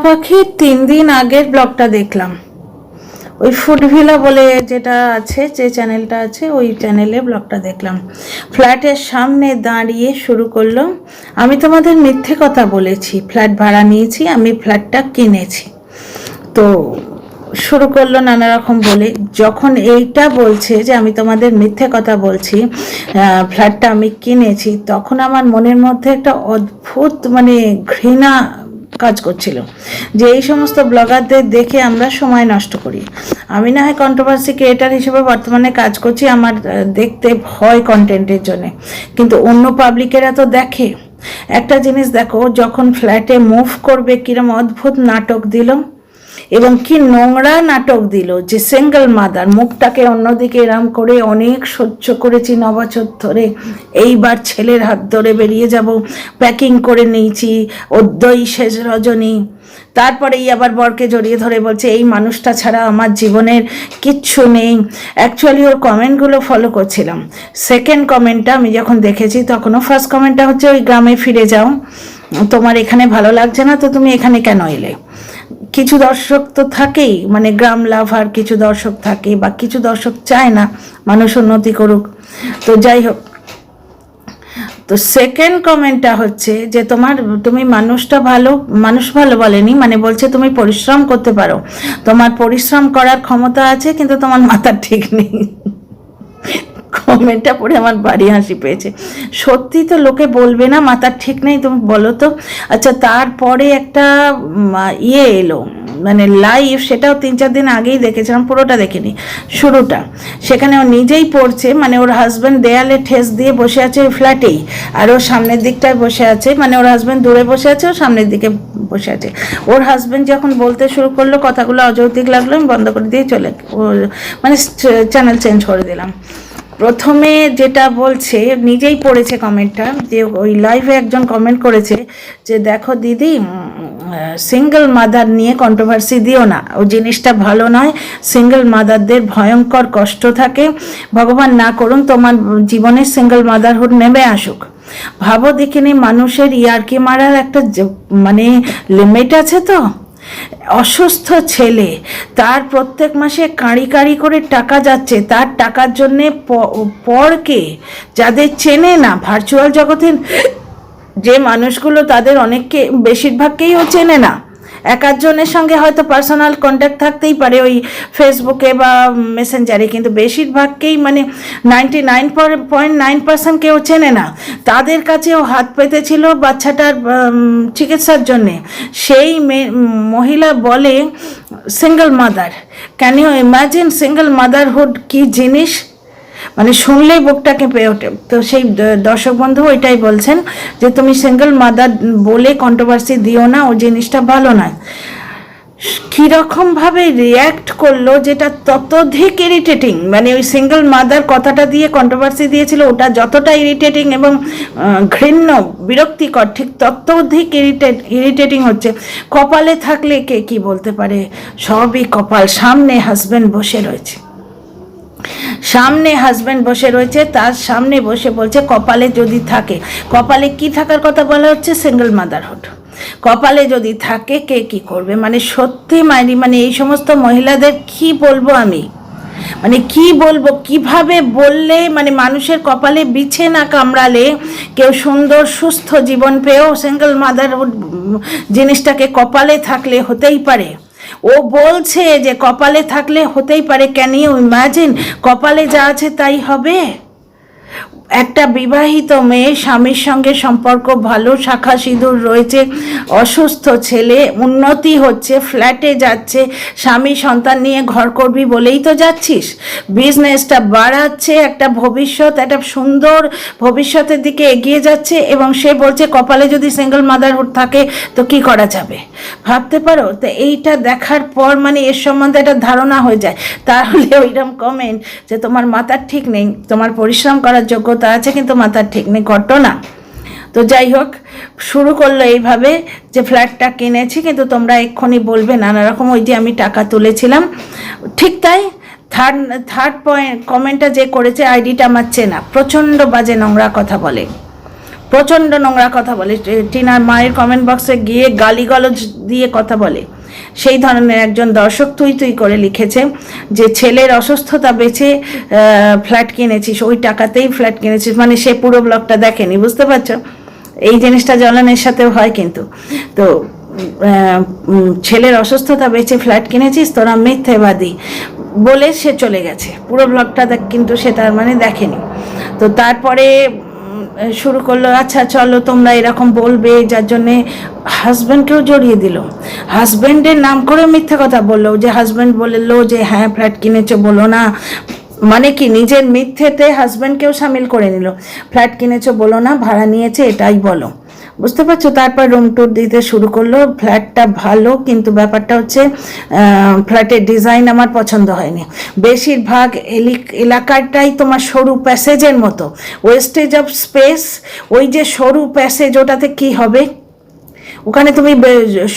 পাখি 3 দিন আগের ব্লগটা দেখলাম। ওই ফুড ভিলা বলে যেটা আছে, যে চ্যানেলটা আছে, ওই চ্যানেলে ব্লগটা দেখলাম। ফ্ল্যাটের সামনে দাঁড়িয়ে শুরু করলো, আমি তোমাদের মিথ্যে কথা বলেছি, ফ্ল্যাট ভাড়া নিয়েছি, আমি ফ্ল্যাটটা কিনেছি। তো শুরু করলো নানা রকম বলে। যখন এইটা বলছে যে আমি তোমাদের মিথ্যে কথা বলছি, ফ্ল্যাটটা আমি কিনেছি, তখন আমার মনের মধ্যে একটা অদ্ভুত ঘৃণা কাজ করছিল যে এই সমস্ত ব্লগারদের দেখে আমরা সময় নষ্ট করি। আমি না হয় কন্ট্রোভার্সি ক্রিয়েটার হিসেবে বর্তমানে কাজ করছি, আমার দেখতে ভয় কন্টেন্টের জন্য, কিন্তু অন্য পাবলিকেরা তো দেখে। একটা জিনিস দেখো, যখন ফ্ল্যাটে মুভ করবে কিরম অদ্ভুত নাটক দিল, এবং কি নোংরা নাটক দিল যে সিঙ্গেল মাদার, মুখটাকে অন্যদিকে এরম করে অনেক সহ্য করেছি 9 বছর ধরে, এইবার ছেলের হাত ধরে বেরিয়ে যাব, প্যাকিং করে নিয়েছি, অদ্যই শেষ রজনী। তারপরেই আবার বরকে জড়িয়ে ধরে বলছে এই মানুষটা ছাড়া আমার জীবনের কিচ্ছু নেই। অ্যাকচুয়ালি ওর কমেন্টগুলো ফলো করছিলাম। সেকেন্ড কমেন্টটা আমি যখন দেখেছি, তখনও ফার্স্ট কমেন্টটা হচ্ছে ওই গ্রামে ফিরে যাও, তোমার এখানে ভালো লাগছে না তো তুমি এখানে কেন এলে। কিছু দর্শক তো থাকেই, গ্রাম লাভার কিছু দর্শক থাকে, বা কিছু দর্শক চায় না মানুষ উন্নতি করুক। তো যাই হোক, তো সেকেন্ড কমেন্টটা হচ্ছে যে তুমি মানুষ ভালো বলেনি, বলছে তুমি পরিশ্রম করতে পারো, তোমার পরিশ্রম করার ক্ষমতা আছে, কিন্তু তোমার মাথা ঠিক নেই। কমেন্টটা পড়ে আমার বাড়ি হাসি পেয়েছে। সত্যি তো লোকে বলবে না মাথার ঠিক নেই, তুমি বলো তো। আচ্ছা, তারপরে একটা এলো লাইভ, সেটাও 3-4 দিন আগেই দেখেছিলাম, পুরোটা দেখিনি, শুরুটা। সেখানে ও নিজেই পড়ছে, ওর হাজব্যান্ড দেয়ালে ঠেস দিয়ে বসে আছে ওই ফ্ল্যাটেই, আর ও সামনের দিকটায় বসে আছে, ওর হাজব্যান্ড দূরে বসে আছে, ও সামনের দিকে বসে আছে। ওর হাজব্যান্ড যখন বলতে শুরু করলো, কথাগুলো অযৌক্তিক লাগলো, আমি বন্ধ করে দিয়ে চ্যানেল চেঞ্জ করে দিলাম। প্রথমে যেটা বলছে, নিজেই পড়েছে কমেন্টটা, যে ওই লাইভে একজন কমেন্ট করেছে যে দেখো দিদি, সিঙ্গেল মাদার নিয়ে কন্ট্রোভার্সি দিও না, ও জিনিসটা ভালো নয়, সিঙ্গেল মাদারদের ভয়ঙ্কর কষ্ট থাকে, ভগবান না করুন তোমার জীবনে সিঙ্গেল মাদারহুড নেমে আসুক। ভাবো দেখিনি, মানুষের ইয়ার্কি মারার একটা লিমিট আছে তো। অসুস্থ ছেলে, তার প্রত্যেক মাসে কাঁড়ি কাঁড়ি করে টাকা যাচ্ছে, তার টাকার জন্যে পরকে যাদের চেনে না, ভার্চুয়াল জগতের যে মানুষগুলো, তাদের অনেককে, বেশিরভাগকেই ও চেনে না। এক আধজনের সঙ্গে হয়তো পার্সোনাল কন্ট্যাক্ট থাকতেই পারে ওই ফেসবুকে বা মেসেঞ্জারে, কিন্তু বেশিরভাগকেই 99.9% কেউ চেনে না। তাদের কাছেও হাত পেতেছিল বাচ্চাটার চিকিৎসার জন্যে। সেই মহিলা বলে single mother. Can you imagine single motherhood কি জিনিস? শুনলেই বুকটা কেঁপে ওঠে। তো সেই দর্শক বন্ধু ওইটাই বলছেন যে তুমি সিঙ্গেল মাদার বলে কন্ট্রোভার্সি দিও না, ও জিনিসটা ভালো নয়। কীরকমভাবে রিয়্যাক্ট করলো, যেটা ততোধিক ইরিটেটিং। ওই সিঙ্গেল মাদার কথাটা দিয়ে কন্ট্রোভার্সি দিয়েছিল, ওটা যতটা ইরিটেটিং এবং ঘৃণ্য বিরক্তিকর, ঠিক ততোধিক ইরিটেটিং হচ্ছে কপালে থাকলে কে কি বলতে পারে, সবই কপাল। সামনে হাজব্যান্ড বসে রয়েছে, তার সামনে বসে বলছে কপালে যদি থাকে। কপালে কি থাকার কথা বলা হচ্ছে? Single motherhood. কপালে যদি থাকে কে কি করবে? সত্যি এই সমস্ত মহিলাদের কি বলবো আমি, কি বলবো, কিভাবে বললে মানুষের কপালে বিছে না কামড়ালে কেউ সুন্দর সুস্থ জীবন পেয়েও সিঙ্গেল মাদারহুড জিনিসটাকে কপালে থাকলে হতেই পারে। ও বলছে যে কপালে থাকলে হতেই পারে। Can you imagine? কপালে যা আছে তাই হবে। একটা বিবাহিত মেয়ে, স্বামীর সঙ্গে সম্পর্ক ভালো, শাখা সিঁদুর রয়েছে, অসুস্থ ছেলে, উন্নতি হচ্ছে, ফ্ল্যাটে যাচ্ছে, স্বামী সন্তান নিয়ে ঘর করবি বলেই তো যাচ্ছিস, বিজনেসটা বাড়াচ্ছে, একটা ভবিষ্যৎ, একটা সুন্দর ভবিষ্যতের দিকে এগিয়ে যাচ্ছে, এবং সে বলছে কপালে যদি সিঙ্গেল মাদারহুড থাকে তো কি করা যাবে। ভাবতে পারো? তো এইটা দেখার পর এর সম্বন্ধে একটা ধারণা হয়ে যায়। তাহলে ওইরকম কমেন্ট যে তোমার মাথার ঠিক নেই, তোমার পরিশ্রম করার যোগ্যতা আছে কিন্তু মাথার ঠিক নেই, ঘটনা। তো যাই হোক, শুরু করলো এইভাবে যে ফ্ল্যাটটা কিনেছি, কিন্তু তোমরা এক্ষুনি বলবে নানা রকম, ওই যে আমি টাকা তুলেছিলাম। ঠিক তাই। কমেন্টটা যে করেছে, আইডিটা আমার চেনা, প্রচণ্ড বাজে নোংরা কথা বলে, প্রচণ্ড নোংরা কথা বলে, টিনার মায়ের কমেন্ট বক্সে গিয়ে গালিগালাজ দিয়ে কথা বলে। সেই ধরনের একজন দর্শক তুই তুই করে লিখেছে যে ছেলের অসুস্থতা বেঁচে ফ্ল্যাট কিনেছিস, ওই টাকাতেই ফ্ল্যাট কিনেছিস, মানে সে পুরো ব্লগটা দেখেনি, বুঝতে পারছো? এই জিনিসটা জ্বলনের সাথেও হয় কিন্তু। তো ছেলের অসুস্থতা বেঁচে ফ্ল্যাট কিনেছিস, তোরা মিথ্যেবাদী বলে সে চলে গেছে। পুরো ব্লগটা কিন্তু সে তার মানে দেখেনি। তো তারপরে শুরু করলো, আচ্ছা চলো তোমরা এরকম বলবে, যার জন্যে হাজব্যান্ডকেও জড়িয়ে দিল। হাজব্যান্ডের নাম করে মিথ্যে কথা বললো, যে হাজব্যান্ড বললো যে হ্যাঁ ফ্ল্যাট কিনেছো, বলো না, মানে কি নিজের মিথ্যেতে হাজব্যান্ডকেও সামিল করে নিল। ফ্ল্যাট কিনেছো বলো না, ভাড়া নিয়েছে এটাই বলো, বুঝতে পারছো? তারপর রুম ট্যুর দিতে শুরু করলো। ফ্ল্যাটটা ভালো, কিন্তু ব্যাপারটা হচ্ছে ফ্ল্যাটের ডিজাইন আমার পছন্দ হয়নি। বেশিরভাগ এলাকাটাই তোমার সরু প্যাসেজের মতো, ওয়েস্টেজ অফ স্পেস। ওই যে সরু প্যাসেজ, ওটাতে কি হবে? ওখানে তুমি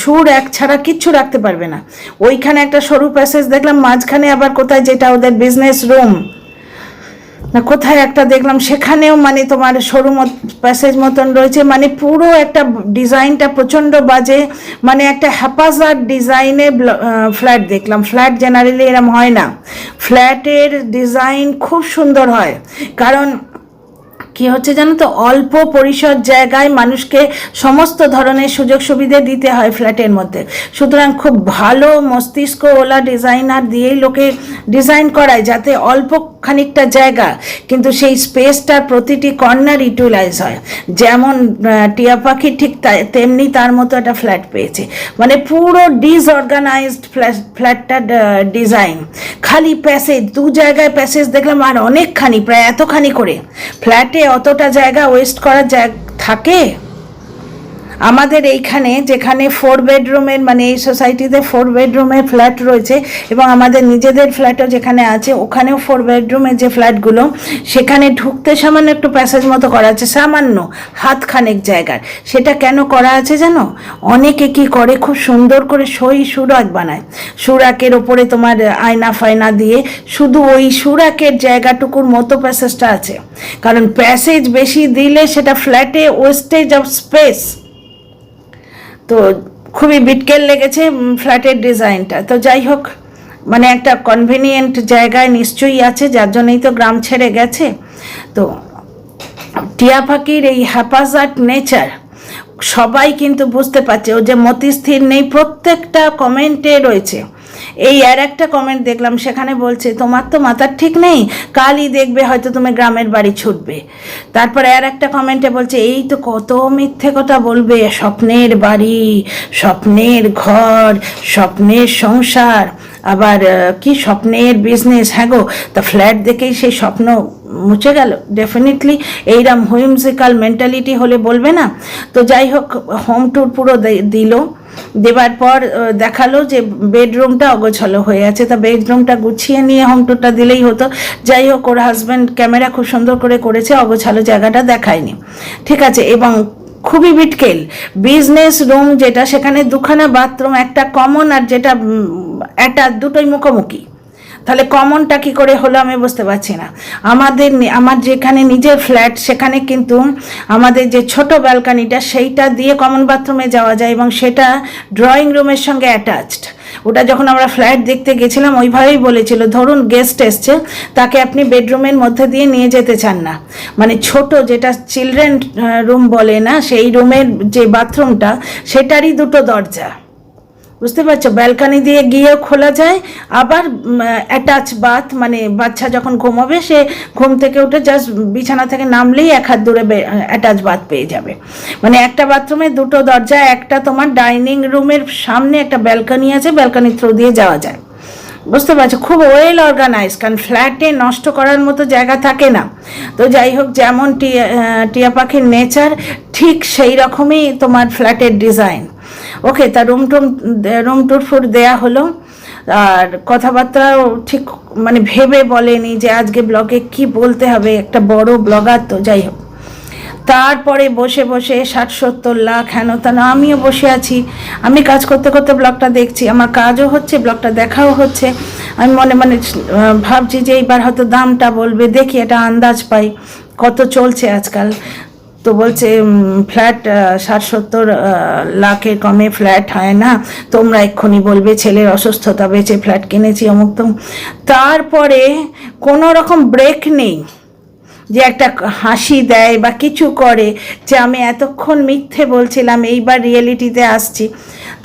সুর এক ছাড়া কিচ্ছু রাখতে পারবে না। ওইখানে একটা সরু প্যাসেজ দেখলাম, মাঝখানে আবার কোথায় যেটা ওদের বিজনেস রুম না কোথায় একটা দেখলাম, সেখানেও মানে তোমার সরু প্যাসেজ মতন রয়েছে, মানে পুরো একটা ডিজাইনটা প্রচণ্ড বাজে, মানে একটা হ্যাপাজার্ড ডিজাইনে ফ্ল্যাট দেখলাম। ফ্ল্যাট জেনারেলি এরম হয় না, ফ্ল্যাটের ডিজাইন খুব সুন্দর হয়, কারণ কি হচ্ছে জানো তো, অল্প পরিসর জায়গায় মানুষকে সমস্ত ধরনের সুযোগ সুবিধা দিতে হয় ফ্ল্যাটের মধ্যে। সুতরাং খুব ভালো মস্তিষ্কওয়ালা ডিজাইনার দিয়েই লোকে ডিজাইন করায়, যাতে অল্প খানিকটা জায়গা কিন্তু সেই স্পেসটার প্রতিটি কর্নার ইউটিলাইজ হয়। যেমন টিয়া পাখি ঠিক তেমনি তার মতো একটা ফ্ল্যাট পেয়েছে, মানে পুরো ডিসঅর্গানাইজড ফ্ল্যাটটা ডিজাইন। খালি প্যাসেজ, দু জায়গায় প্যাসেজ দেখলাম, আর অনেকখানি, প্রায় এতখানি করে। ফ্ল্যাটে অতটা জায়গা ওয়েস্ট করার থাকে? আমাদের এইখানে যেখানে 4 বেডরুমের, মানে এই সোসাইটিতে 4 বেডরুমের ফ্ল্যাট রয়েছে, এবং আমাদের নিজেদের ফ্ল্যাটও যেখানে আছে ওখানেও 4 বেডরুমের যে ফ্ল্যাটগুলো, সেখানে ঢুকতে সামান্য একটু প্যাসেজ মতো করা আছে, সামান্য হাতখানেক জায়গার। সেটা কেন করা আছে জানো? অনেকে কি করে, খুব সুন্দর করে সুরাক বানায়, সুরাকের ওপরে তোমার আয়না ফায়না দিয়ে শুধু ওই সুরাকের জায়গাটুকুর মতো প্যাসেজটা আছে, কারণ প্যাসেজ বেশি দিলে সেটা ফ্ল্যাটে ওয়েস্টেজ অফ স্পেস। তো খুবই বিটকেল লেগেছে ফ্ল্যাটের ডিজাইনটা। তো যাই হোক, মানে একটা কনভিনিয়েন্ট জায়গায় নিশ্চয়ই আছে, যার জন্যই তো গ্রাম ছেড়ে গেছে। তো টিয়া পাখির এই হ্যাপাজার্ড নেচার সবাই কিন্তু বুঝতে পারছে, ও যে মতিস্থির নেই প্রত্যেকটা কমেন্টে রয়েছে। এই আর একটা কমেন্ট দেখলাম, সেখানে বলছে তোমার তো মাথার ঠিক নেই, কালই দেখবে হয়তো তুমি গ্রামের বাড়ি ছুটবে। তারপরে আর একটা কমেন্টে বলছে এই তো কত মিথ্যে কথা বলবে, স্বপ্নের বাড়ি, স্বপ্নের ঘর, স্বপ্নের সংসার, আবার কি স্বপ্নের বিজনেস। হ্যাঁ গো, তা ফ্ল্যাট দেখেই সেই স্বপ্ন মুছে গেল? ডেফিনেটলি এইরকম হুইমজিক্যাল মেন্টালিটি হলে বলবে না। তো যাই হোক, হোম ট্যুর পুরো দিল। দেবার পর দেখালো যে বেডরুমটা অগোছালো হয়ে আছে, তা বেডরুমটা গুছিয়ে নিয়ে হোম ট্যুরটা দিলেই হতো। যাই হোক, ওর হাজব্যান্ড ক্যামেরা খুব সুন্দর করে করেছে, অগোছালো জায়গাটা দেখায়নি, ঠিক আছে। এবং খুবই বিটকেল বিজনেস রুম যেটা, সেখানে দুখানা বাথরুম, একটা কমন আর যেটা অ্যাটাচ, দুটোই মুখোমুখি। তাহলে কমনটা কি করে হলো আমি বুঝতে পারছি না। আমার যেখানে নিজের ফ্ল্যাট, সেখানে কিন্তু আমাদের যে ছোট ব্যালকানিটা, সেইটা দিয়ে কমন বাথরুমে যাওয়া যায়, এবং সেটা ড্রয়িং রুমের সঙ্গে অ্যাটাচড। ওটা যখন আমরা ফ্ল্যাট দেখতে গেছিলাম ওইভাবেই বলেছিল, ধরুন গেস্ট এসছে, তাকে আপনি বেডরুমের মধ্যে দিয়ে নিয়ে যেতে চান না, মানে ছোট যেটা চিলড্রেন রুম বলে না, সেই রুমের যে বাথরুমটা সেটারই দুটো দরজা, বুঝতে পারছো? ব্যালকানি দিয়ে গিয়েও খোলা যায়, আবার অ্যাটাচ বাথ, মানে বাচ্চা যখন ঘুমাবে সে ঘুম থেকে উঠে জাস্ট বিছানা থেকে নামলেই 1 হাত দূরে অ্যাটাচ বাথ পেয়ে যাবে। মানে একটা বাথরুমে দুটো দরজা, একটা তোমার ডাইনিং রুমের সামনে একটা ব্যালকানি আছে, ব্যালকানির থ্রু দিয়ে যাওয়া যায়, বুঝতে পারছো? খুব ওয়েল অর্গানাইজ, কারণ ফ্ল্যাটে নষ্ট করার মতো জায়গা থাকে না। তো যাই হোক, যেমন টিয়া পাখির নেচার, ঠিক সেই রকমই তোমার ফ্ল্যাটের ডিজাইন। ওকে, তা রুম টুর ফুর দেয়া হলো, আর কথাবার্তাও ঠিক মানে ভেবে বলেনি যে আজকে ব্লগে কি বলতে হবে, একটা বড় ব্লগার তো। যাই হোক, তারপরে বসে বসে 60-70 লাখ হেন তেন, আমিও বসে আছি, আমি কাজ করতে করতে ব্লগটা দেখছি, আমার কাজও হচ্ছে, ব্লগটা দেখাও হচ্ছে। আমি মনে মনে ভাবছি যে এইবার হয়তো দামটা বলবে, দেখি এটা আন্দাজ পাই কত চলছে আজকাল। তো বলছে ফ্ল্যাট 60-70 লাখের কমে ফ্ল্যাট হয় না, তোমরা এক্ষুনি বলবে ছেলের অসুস্থতা বেঁচে ফ্ল্যাট কিনেছি অমুক তো। তারপরে কোনো রকম ব্রেক নেই যে একটা হাসি দেয় বা কিছু করে যে আমি এতক্ষণ মিথ্যে বলছিলাম এইবার রিয়েলিটিতে আসছি।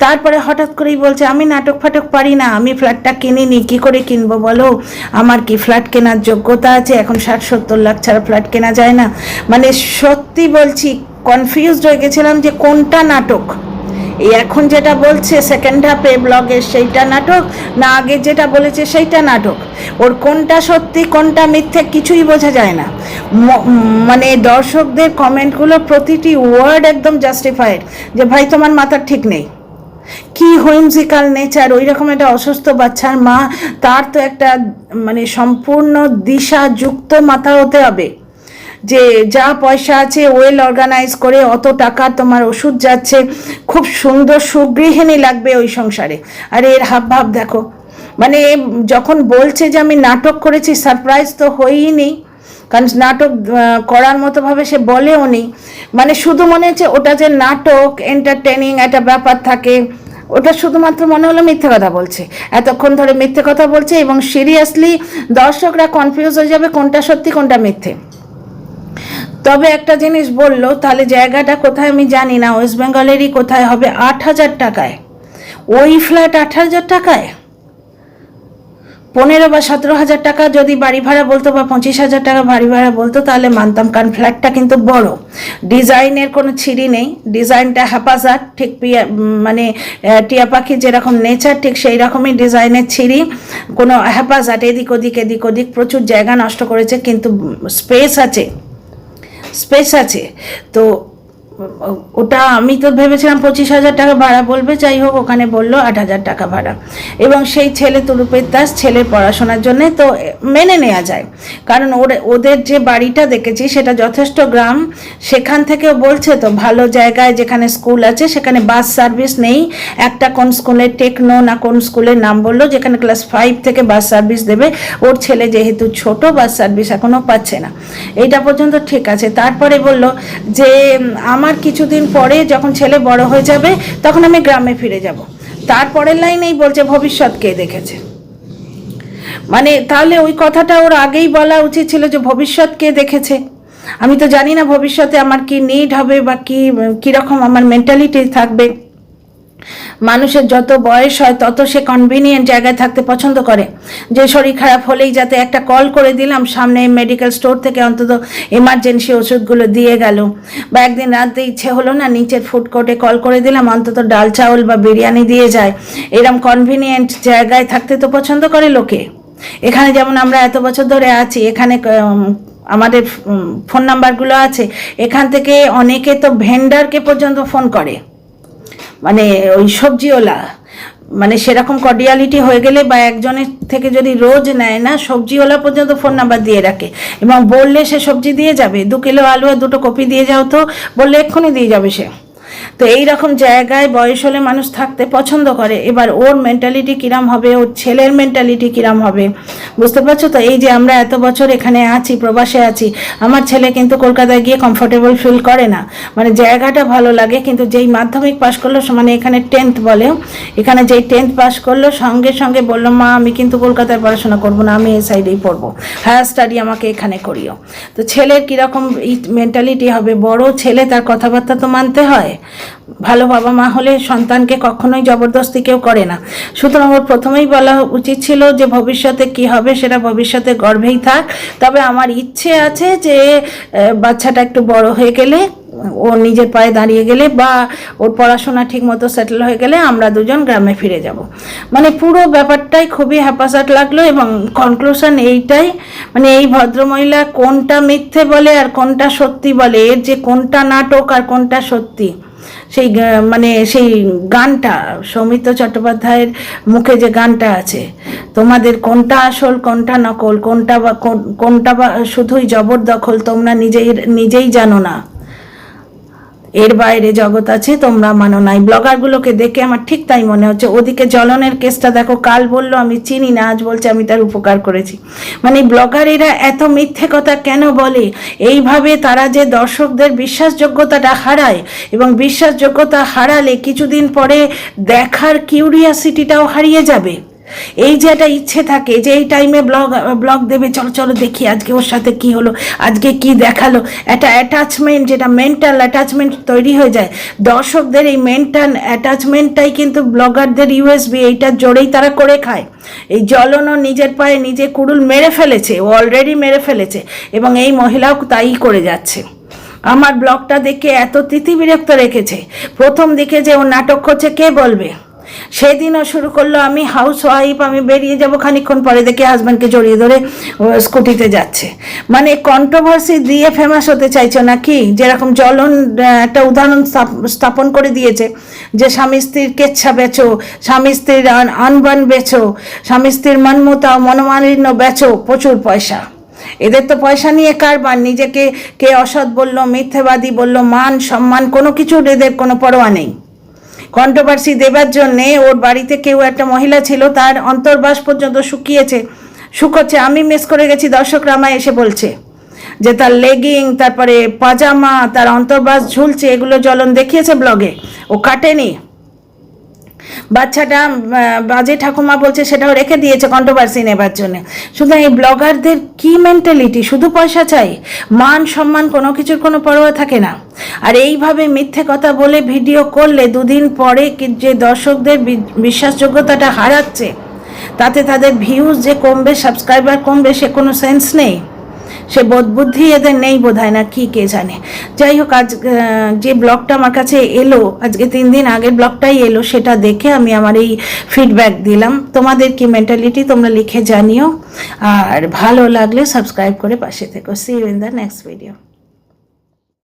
তারপরে হঠাৎ করেই বলছে আমি নাটক ফাটক পারি না, আমি ফ্ল্যাটটা কিনিনি, কী করে কিনবো বলো, আমার কি ফ্ল্যাট কেনার যোগ্যতা আছে, এখন 60-70 লাখ ছাড়া ফ্ল্যাট কেনা যায় না। মানে সত্যি বলছি কনফিউজড হয়ে গেছিলাম যে কোনটা নাটক, এই এখন যেটা বলছে সেকেন্ড হাফে ব্লগে সেইটা নাটক, না আগে যেটা বলেছে সেইটা নাটক, ওর কোনটা সত্যি কোনটা মিথ্যে কিছুই বোঝা যায় না। মানে দর্শকদের কমেন্টগুলো প্রতিটি ওয়ার্ড একদম জাস্টিফাইড, যে ভাই তোমার মাথার ঠিক নেই, কি হুইমজিক্যাল নেচার, ওই রকম একটা অসুস্থ বাচ্চার মা, তার তো একটা মানে সম্পূর্ণ দিশাযুক্ত মাথা হতে হবে, যে যা পয়সা আছে ওয়েল অর্গানাইজ করে অত টাকা তোমার ওষুধ যাচ্ছে, খুব সুন্দর সুগৃহিণী লাগবে ওই সংসারে। আর এর হাব ভাব দেখো, মানে যখন বলছে যে আমি নাটক করেছি সারপ্রাইজ তো হয়েই নেই, কারণ নাটক করার মতো ভাবে সে বলেও নি। মানে শুধু মনে হচ্ছে ওটা যে নাটক এন্টারটেনিং একটা ব্যাপার থাকে, ওটা শুধুমাত্র মনে হলো মিথ্যে কথা বলছে, এতক্ষণ ধরে মিথ্যে কথা বলছে, এবং সিরিয়াসলি দর্শকরা কনফিউজ হয়ে যাবে কোনটা সত্যি কোনটা মিথ্যে। তবে একটা জিনিস বললো, তাহলে জায়গাটা কোথায় আমি জানি না, ওয়েস্ট বেঙ্গলেরই কোথায় হবে, 8,000 টাকায় ওই ফ্ল্যাট, 8,000 টাকায় 15 বা 17,000 টাকা যদি বাড়ি ভাড়া বলতো বা 25,000 টাকা বাড়ি ভাড়া বলতো তাহলে মানতাম, কারণ ফ্ল্যাটটা কিন্তু বড়, ডিজাইনের কোনো ছিঁড়ি নেই, ডিজাইনটা হ্যাপাজার্ড ঠিক মানে টিয়া পাখি যেরকম নেচার ঠিক সেই রকমই ডিজাইনের ছিঁড়ি, কোনো হ্যাপাজার্ড এদিক ওদিক প্রচুর জায়গা নষ্ট করেছে, কিন্তু স্পেস আছে। তো ওটা আমি তো ভেবেছিলাম 25,000 টাকা ভাড়া বলবে, যাই হোক ওখানে বললো 8,000 টাকা ভাড়া, এবং সেই ছেলে তুরুপের দাস ছেলের পড়াশোনার জন্যে তো মেনে নেওয়া যায়, কারণ ওদের যে বাড়িটা দেখেছি সেটা যথেষ্ট গ্রাম, সেখান থেকেও বলছে তো ভালো জায়গায় যেখানে স্কুল আছে সেখানে বাস সার্ভিস নেই, একটা কোন স্কুলের টেকনো না কোন স্কুলের নাম বললো যেখানে ক্লাস 5 থেকে বাস সার্ভিস দেবে, ওর ছেলে যেহেতু ছোট বাস সার্ভিস এখনও পাচ্ছে না, এইটা পর্যন্ত ঠিক আছে। তারপরে বলল যে আমার কিছুদিন পরে যখন ছেলে বড় হয়ে যাবে তখন আমি গ্রামে ফিরে যাব। তারপরের লাইনেই বলছে ভবিষ্যৎ কে দেখেছে, মানে তাহলে ওই কথাটা ওর আগেই বলা উচিত ছিল যে ভবিষ্যৎ কে দেখেছে। আমি তো জানি না ভবিষ্যতে আমার কি নিড হবে বা কীরকম আমার মেন্টালিটি থাকবে। মানুষের যত বয়স হয় তত সে কনভিনিয়েন্ট জায়গায় থাকতে পছন্দ করে, যে শরীর খারাপ হলেই যাতে একটা কল করে দিলাম সামনে মেডিকেল স্টোর থেকে অন্তত এমার্জেন্সি ওষুধগুলো দিয়ে গেল, বা একদিন রাতে ইচ্ছে হলো না নিচের ফুড কোর্টে কল করে দিলাম অন্তত ডাল চাউল বা বিরিয়ানি দিয়ে যায়, এরম কনভিনিয়েন্ট জায়গায় থাকতে তো পছন্দ করে লোকে। এখানে যেমন আমরা এত বছর ধরে আছি, এখানে আমাদের ফোন নাম্বারগুলো আছে, এখান থেকে অনেকে তো ভেন্ডারকে পর্যন্ত ফোন করে, মানে ওই সবজিওয়ালা, মানে সেরকম কর্ডিয়ালিটি হয়ে গেলে বা একজনের থেকে যদি রোজ নেয় না, সবজিওয়ালা পর্যন্ত ফোন নাম্বার দিয়ে রাখে, এবং বললে সে সবজি দিয়ে যাবে, 2 কিলো আলু আর 2টো কপি দিয়ে যাও তো বললে এক্ষুনি দিয়ে যাবে সে। তো এই রকম জায়গায় বয়স হলে মানুষ থাকতে পছন্দ করে। এবার ওর মেন্টালিটি কিরাম হবে, ওর ছেলের মেন্টালিটি কিরাম হবে, বুঝতে পারছো তো। এই যে আমরা এত বছর এখানে আছি, প্রবাসে আছি, আমার ছেলে কিন্তু কলকাতায় গিয়ে কমফোর্টেবল ফিল করে না, মানে জায়গাটা ভালো লাগে, কিন্তু যেই মাধ্যমিক পাশ করলো, মানে এখানে 10th বলে, এখানে যেই 10th পাস করলো সঙ্গে সঙ্গে বললো মা আমি কিন্তু কলকাতায় পড়াশোনা করবো না, আমি এই সাইডেই পড়বো, হায়ার স্টাডি আমাকে এখানে করিও। তো ছেলের কীরকম এই মেন্টালিটি হবে, বড় ছেলে তার কথাবার্তা তো মানতে হয়, ভালো বাবা মা হলে সন্তানকে কখনোই জবরদস্তি কেউ করে না। সুতরাং ওর প্রথমেই বলা উচিত ছিল যে ভবিষ্যতে কি হবে সেটা ভবিষ্যতে গর্ভেই থাক, তবে আমার ইচ্ছে আছে যে বাচ্চাটা একটু বড় হয়ে গেলে, ও নিজের পায়ে দাঁড়িয়ে গেলে বা ওর পড়াশোনা ঠিক মতো সেটেল হয়ে গেলে আমরা দুজন গ্রামে ফিরে যাব। মানে পুরো ব্যাপারটাই খুবই হ্যাপাসাট লাগলো, এবং কনক্লুশন এইটাই, মানে এই ভদ্রমহিলা কোনটা মিথ্যে বলে আর কোনটা সত্যি বলে, এর যে কোনটা নাটক আর কোনটা সত্যি, সেই মানে সেই গানটা সৌমিত্র চট্টোপাধ্যায়ের মুখে যে গানটা আছে, তোমাদের কোনটা আসল কোনটা নকল, কোনটা বা শুধুই জবরদখল, তোমরা নিজেই জানো না, এর বাইরে জগৎ আছে, তোমরা মানো নাই। ব্লগারগুলোকে দেখে আমার ঠিক তাই মনে হচ্ছে। ওদিকে জ্বলনের কেসটা দেখো, কাল বললো আমি চিনি না, আজ বলছে আমি তার উপকার করেছি। মানে ব্লগারেরা এত মিথ্যে কথা কেন বলে? এইভাবে তারা যে দর্শকদের বিশ্বাসযোগ্যতাটা হারায়, এবং বিশ্বাসযোগ্যতা হারালে কিছুদিন পরে দেখার কিউরিয়াসিটিটাও হারিয়ে যাবে। এই যে একটা ইচ্ছে থাকে যে এই টাইমে ব্লগ দেবে, চলো চলো দেখি আজকে ওর সাথে কি হলো, আজকে কি দেখালো, একটা অ্যাটাচমেন্ট, যেটা মেন্টাল অ্যাটাচমেন্ট তৈরি হয়ে যায়। দর্শকদের এই মেন্টাল অ্যাটাচমেন্টটাই কিন্তু ব্লগারদের ইউএসবি, এইটার জোরেই তারা করে খায়। এই জ্বলনও নিজের পায়ে নিজে কুড়ুল মেরে ফেলেছে, ও অলরেডি মেরে ফেলেছে, এবং এই মহিলাও তাই করে যাচ্ছে। আমার ব্লগটা দেখে এত তিতিবিরক্ত রেখেছে। প্রথম দিকে যে ও নাটক করছে কে বলবে, সেদিনও শুরু করলো আমি হাউস ওয়াইফ, আমি বেরিয়ে যাব, খানিকক্ষণ পরে দেখে হাজব্যান্ডকে জড়িয়ে ধরে স্কুটিতে যাচ্ছে। মানে কন্ট্রোভার্সি দিয়ে ফেমাস হতে চাইছো নাকি? যেরকম জ্বলন একটা উদাহরণ স্থাপন করে দিয়েছে যে স্বামী স্ত্রীর কেচ্ছা বেচো, স্বামী স্ত্রীর আনবান বেচো, স্বামী স্ত্রীর মনমোতাও মনোমালিন্য বেচো, প্রচুর পয়সা। এদের তো পয়সা নিয়ে কারবার। নিজেকে কে অসৎ বললো, মিথ্যেবাদী বললো, মান সম্মান কোনো কিছুর এদের কোনো পরোয়া নেই। কন্ট্রোভার্সি দেবার জন্যে ওর বাড়িতে কেউ একটা মহিলা ছিল, তার অন্তর্বাস পর্যন্ত শুকোচ্ছে। আমি মিস করে গেছি, দর্শকরা আমায় এসে বলছে যে তার লেগিং, তারপরে পাজামা, তার অন্তর্বাস ঝুলছে, এগুলো জ্বলন দেখিয়েছে ব্লগে, ও কাটেনি। বাচ্চাটা বাজে ঠাকুমা বলছে, সেটাও রেখে দিয়েছে কন্ট্রোভার্সি নেবার জন্য। সুতরাং এই ব্লগারদের কি মেন্টালিটি, শুধু পয়সা চাই, মান সম্মান কোনো কিছুর কোনো পরোয়া থাকে না। আর এইভাবে মিথ্যে কথা বলে ভিডিও করলে দুদিন পরে যে দর্শকদের বিশ্বাসযোগ্যতাটা হারাচ্ছে, তাতে তাদের ভিউজ যে কমবে, সাবস্ক্রাইবার কমবে, সে কোনো সেন্স নেই, সে বোধবুদ্ধি এদের নেই বোধ হয় না, কি কে জানে। যাই হোক, আজ যে ব্লগটা আমার কাছে এলো, আজকে 3 দিন আগের ব্লগটাই এলো, সেটা দেখে আমি আমার এই ফিডব্যাক দিলাম। তোমাদের কি মেন্টালিটি তোমরা লিখে জানিও, আর ভালো লাগলে সাবস্ক্রাইব করে পাশে থেকো। See you in the next video.